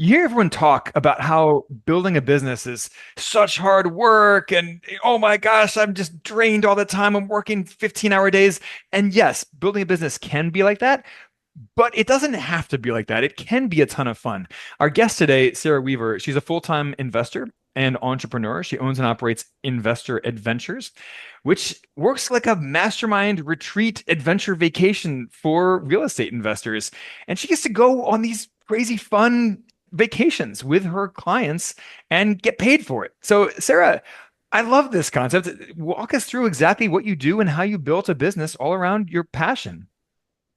You hear everyone talk about how building a business is such hard work and oh my gosh, I'm just drained all the time. I'm working 15-hour days. And yes, building a business can be like that, but it doesn't have to be like that. It can be a ton of fun. Our guest today, Sarah Weaver, she's a full-time investor and entrepreneur. She owns and operates Investor Adventures, which works like a mastermind retreat adventure vacation for real estate investors. And she gets to go on these crazy fun vacations with her clients and get paid for it. So, Sarah, I love this concept. Walk us through exactly what you do and how you built a business all around your passion.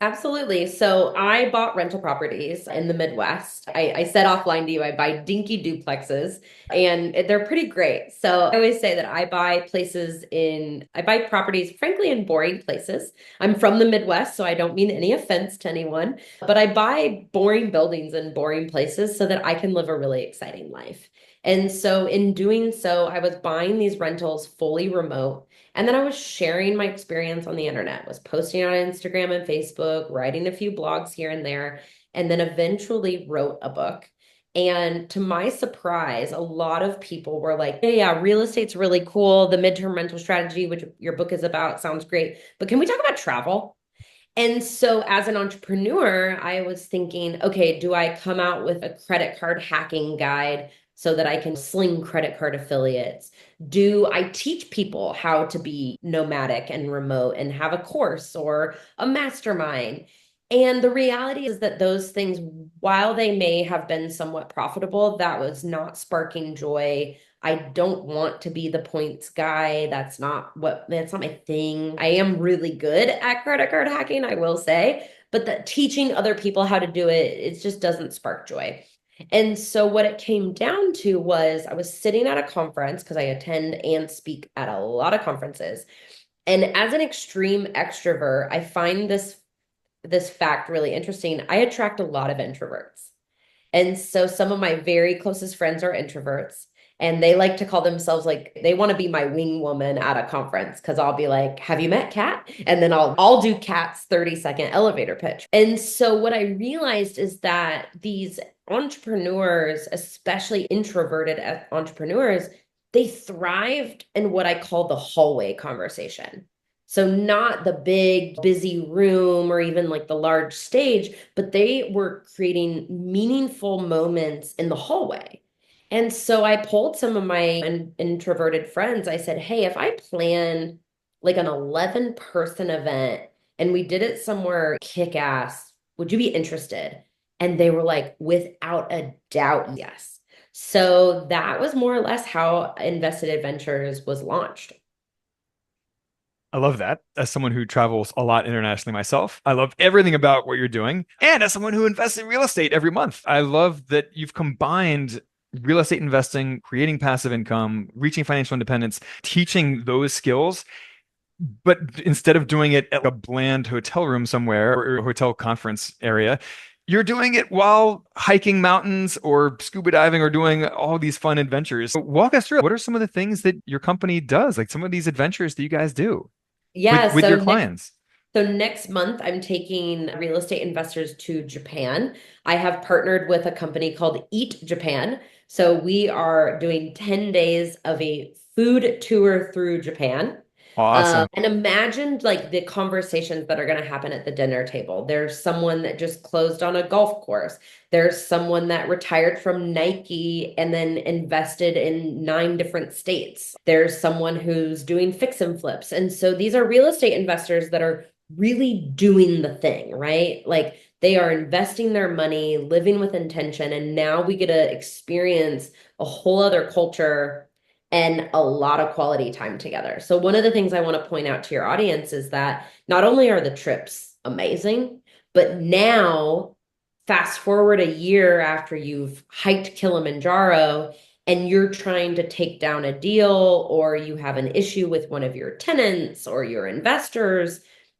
Absolutely. So I bought rental properties in the Midwest. I said offline to you, I buy dinky duplexes and they're pretty great. So I always say that I buy properties, frankly, in boring places. I'm from the Midwest, so I don't mean any offense to anyone, but I buy boring buildings in boring places so that I can live a really exciting life. And so in doing so, I was buying these rentals fully remote. And then I was sharing my experience on the internet, was posting on Instagram and Facebook, writing a few blogs here and there, and then eventually wrote a book. And to my surprise, a lot of people were like, "Hey, yeah, real estate's really cool. The midterm rental strategy, which your book is about, sounds great. But can we talk about travel?" And so, as an entrepreneur, I was thinking, okay, do I come out with a credit card hacking guide so that I can sling credit card affiliates? Do I teach people how to be nomadic and remote and have a course or a mastermind? And the reality is that those things, while they may have been somewhat profitable, that was not sparking joy. I don't want to be the points guy. That's not my thing. I am really good at credit card hacking, I will say, but that teaching other people how to do it, it just doesn't spark joy. And so what it came down to was I was sitting at a conference because I attend and speak at a lot of conferences. And as an extreme extrovert, I find this fact really interesting. I attract a lot of introverts. And so some of my very closest friends are introverts and they like to call themselves like they want to be my wing woman at a conference because I'll be like, "Have you met Kat?" And then I'll do Kat's 30-second elevator pitch. And so what I realized is that these entrepreneurs, especially introverted entrepreneurs, they thrived in what I call the hallway conversation. So not the big busy room or even like the large stage, but they were creating meaningful moments in the hallway. And so I pulled some of my introverted friends. I said, "Hey, if I plan like an 11-person event and we did it somewhere kick ass, would you be interested?" And they were like, without a doubt, yes. So that was more or less how Invested Adventures was launched. I love that. As someone who travels a lot internationally myself, I love everything about what you're doing. And as someone who invests in real estate every month, I love that you've combined real estate investing, creating passive income, reaching financial independence, teaching those skills. But instead of doing it at a bland hotel room somewhere or a hotel conference area, you're doing it while hiking mountains or scuba diving or doing all these fun adventures. So walk us through it. What are some of the things that your company does? Like some of these adventures that you guys do Yeah, with your clients? so next month, I'm taking real estate investors to Japan. I have partnered with a company called Eat Japan. So we are doing 10 days of a food tour through Japan. Awesome. And imagine like the conversations that are going to happen at the dinner table. There's someone that just closed on a golf course. There's someone that retired from Nike and then invested in 9 different states. There's someone who's doing fix and flips. And so these are real estate investors that are really doing the thing, right? Like they are investing their money, living with intention, and now we get to experience a whole other culture and a lot of quality time together. So one of the things I want to point out to your audience is that not only are the trips amazing, but now fast forward a year after you've hiked Kilimanjaro and you're trying to take down a deal or you have an issue with one of your tenants or your investors,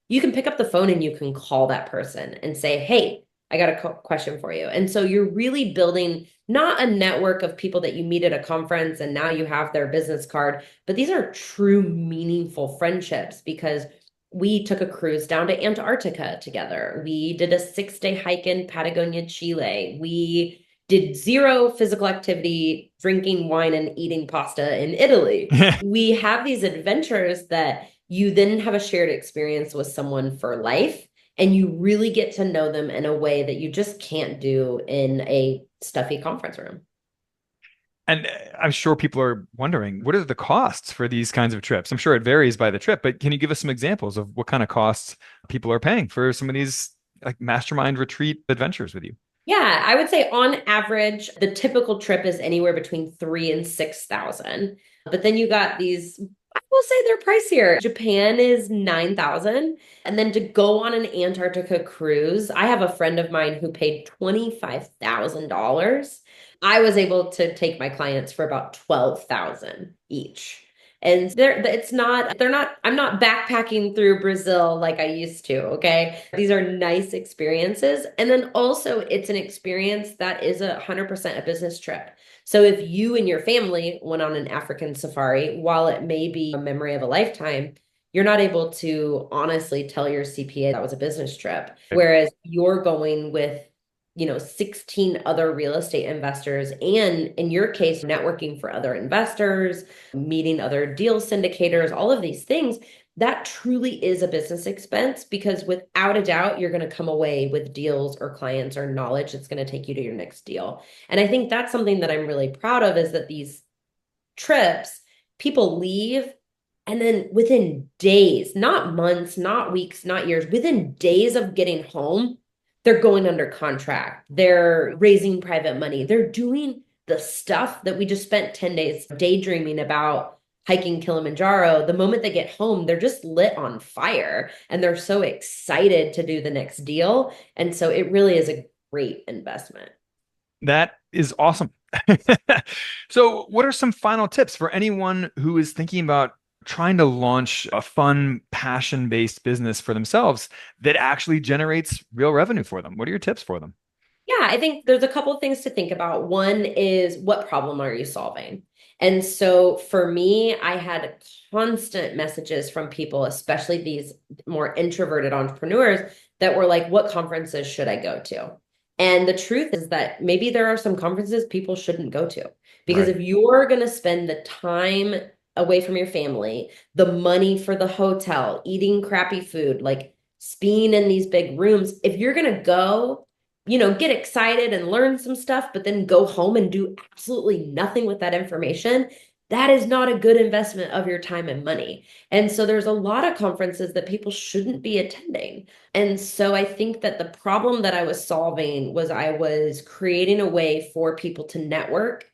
you can pick up the phone and you can call that person and say, "Hey, I got a question for you." And so you're really building not a network of people that you meet at a conference and now you have their business card, but these are true meaningful friendships because we took a cruise down to Antarctica together. We did a 6-day hike in Patagonia, Chile. We did zero physical activity, drinking wine and eating pasta in Italy. We have these adventures that you then have a shared experience with someone for life, and you really get to know them in a way that you just can't do in a stuffy conference room. And I'm sure people are wondering, what are the costs for these kinds of trips? I'm sure it varies by the trip, but can you give us some examples of what kind of costs people are paying for some of these like mastermind retreat adventures with you? Yeah, I would say on average, the typical trip is anywhere between 3 and 6,000. But then you got these, I will say they're pricier. Japan is 9,000. And then to go on an Antarctica cruise, I have a friend of mine who paid $25,000. I was able to take my clients for about 12,000 each. And I'm not backpacking through Brazil like I used to, okay? These are nice experiences. And then also it's an experience that is 100% a business trip. So if you and your family went on an African safari, while it may be a memory of a lifetime, you're not able to honestly tell your CPA that was a business trip. Whereas you're going with 16 other real estate investors, and in your case, networking for other investors, meeting other deal syndicators, all of these things, that truly is a business expense because without a doubt, you're going to come away with deals or clients or knowledge that's going to take you to your next deal. And I think that's something that I'm really proud of is that these trips, people leave and then within days, not months, not weeks, not years, within days of getting home, they're going under contract. They're raising private money. They're doing the stuff that we just spent 10 days daydreaming about hiking Kilimanjaro. The moment they get home, they're just lit on fire and they're so excited to do the next deal. And so it really is a great investment. That is awesome. So, what are some final tips for anyone who is thinking about trying to launch a fun, passion-based business for themselves that actually generates real revenue for them? What are your tips for them? Yeah, I think there's a couple of things to think about. One is what problem are you solving? And so for me, I had constant messages from people, especially these more introverted entrepreneurs, that were like, what conferences should I go to? And the truth is that maybe there are some conferences people shouldn't go to. Because Right. if you're going to spend the time away from your family, the money for the hotel, eating crappy food, like being in these big rooms, if you're going to go, get excited and learn some stuff, but then go home and do absolutely nothing with that information, that is not a good investment of your time and money. And so there's a lot of conferences that people shouldn't be attending. And so I think that the problem that I was solving was I was creating a way for people to network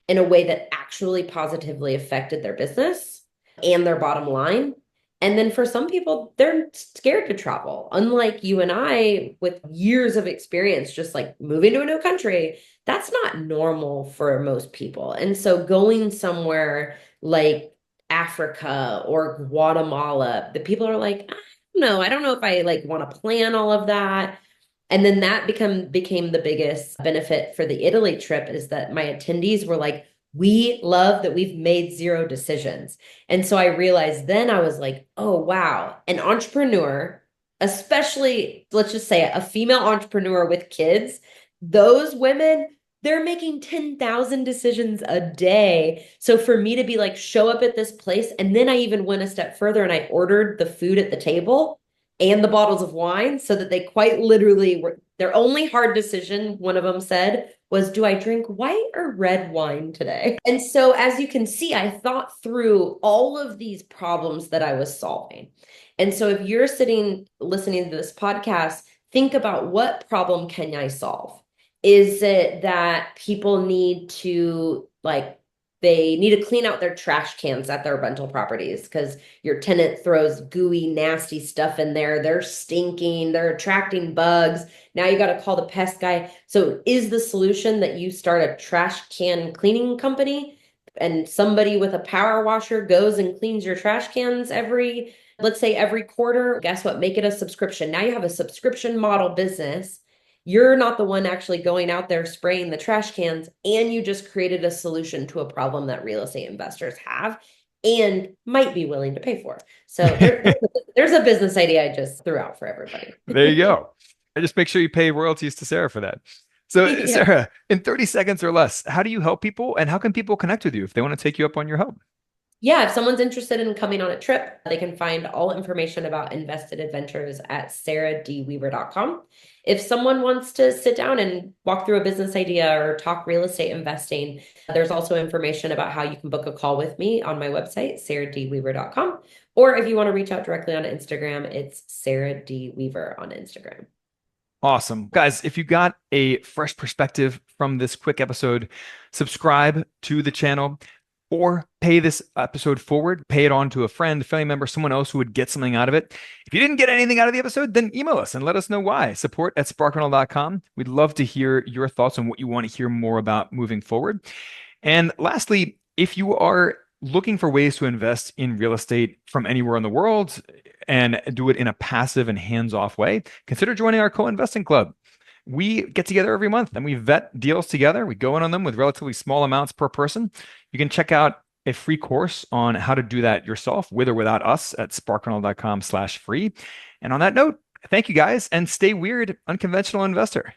in a way that actually positively affected their business and their bottom line. And then for some people, they're scared to travel. Unlike you and I, with years of experience, just like moving to a new country, that's not normal for most people. And so going somewhere like Africa or Guatemala, the people are like, I don't know if I like want to plan all of that. And then that became the biggest benefit for the Italy trip is that my attendees were like, we love that we've made zero decisions. And so I realized then I was like, oh, wow, an entrepreneur, especially, let's just say a female entrepreneur with kids, those women, they're making 10,000 decisions a day. So for me to be like, show up at this place, and then I even went a step further and I ordered the food at the table and the bottles of wine so that they quite literally were their only hard decision, one of them said, was do I drink white or red wine today? And so, as you can see, I thought through all of these problems that I was solving. And so, if you're sitting listening to this podcast, think about what problem can I solve? Is it that people need to they need to clean out their trash cans at their rental properties because your tenant throws gooey, nasty stuff in there. They're stinking, they're attracting bugs. Now you got to call the pest guy. So, is the solution that you start a trash can cleaning company and somebody with a power washer goes and cleans your trash cans let's say every quarter? Guess what? Make it a subscription. Now you have a subscription model business. You're not the one actually going out there spraying the trash cans, and you just created a solution to a problem that real estate investors have and might be willing to pay for. So there's a business idea I just threw out for everybody. There you go. I just make sure you pay royalties to Sarah for that. So, Yeah. Sarah, in 30 seconds or less, how do you help people and how can people connect with you if they want to take you up on your help? Yeah, if someone's interested in coming on a trip, they can find all information about Invested Adventures at sarahdweaver.com. If someone wants to sit down and walk through a business idea or talk real estate investing, there's also information about how you can book a call with me on my website, sarahdweaver.com. Or if you want to reach out directly on Instagram, it's Sarah D. Weaver on Instagram. Awesome. Guys, if you got a fresh perspective from this quick episode, subscribe to the channel or pay this episode forward, pay it on to a friend, family member, someone else who would get something out of it. If you didn't get anything out of the episode, then email us and let us know why. Support@sparkrental.com. We'd love to hear your thoughts on what you want to hear more about moving forward. And lastly, if you are looking for ways to invest in real estate from anywhere in the world and do it in a passive and hands-off way, consider joining our co-investing club. We get together every month and we vet deals together. We go in on them with relatively small amounts per person. You can check out a free course on how to do that yourself with or without us at sparkrental.com/free. And on that note, thank you guys and stay weird, unconventional investor.